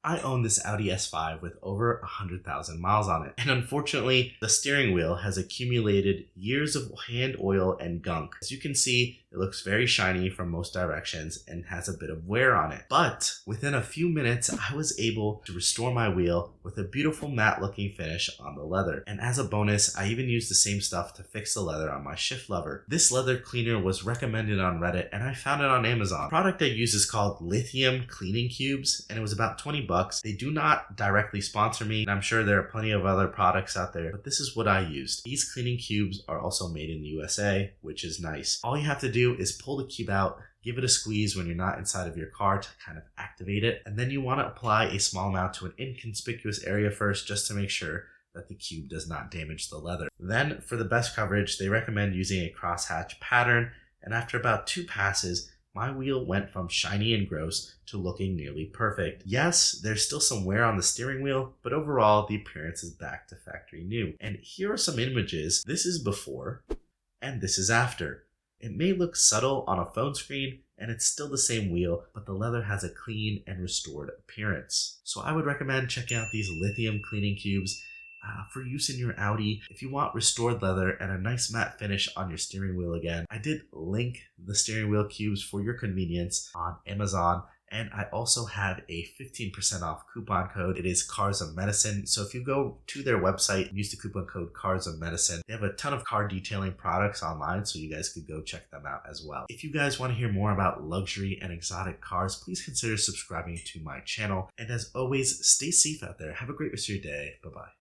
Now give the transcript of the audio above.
I own this Audi S5 with over 100,000 miles on it, and unfortunately, the steering wheel has accumulated years of hand oil and gunk. As you can see, it looks very shiny from most directions and has a bit of wear on it. But within a few minutes, I was able to restore my wheel with a beautiful matte looking finish on the leather. And as a bonus, I even used the same stuff to fix the leather on my shift lever. This leather cleaner was recommended on Reddit and I found it on Amazon. The product I use is called Lithium Cleaning Cubes and it was about 20 bucks. They do not directly sponsor me, and I'm sure there are plenty of other products out there, but this is what I used. These cleaning cubes are also made in the USA, which is nice. All you have to do is pull the cube out, give it a squeeze when you're not inside of your car to kind of activate it, and then you want to apply a small amount to an inconspicuous area first just to make sure that the cube does not damage the leather. Then, for the best coverage, they recommend using a crosshatch pattern, and after about 2 passes, my wheel went from shiny and gross to looking nearly perfect. Yes, there's still some wear on the steering wheel, but overall, the appearance is back to factory new. And here are some images. This is before, and this is after. It may look subtle on a phone screen, and it's still the same wheel, but the leather has a clean and restored appearance. So I would recommend checking out these lithium cleaning cubes for use in your Audi. If you want restored leather and a nice matte finish on your steering wheel again, I did link the steering wheel cubes for your convenience on Amazon. And I also have a 15% off coupon code. It is Cars of Medicine. So if you go to their website and use the coupon code Cars of Medicine, they have a ton of car detailing products online, so you guys could go check them out as well. If you guys want to hear more about luxury and exotic cars, please consider subscribing to my channel. And as always, stay safe out there. Have a great rest of your day. Bye-bye.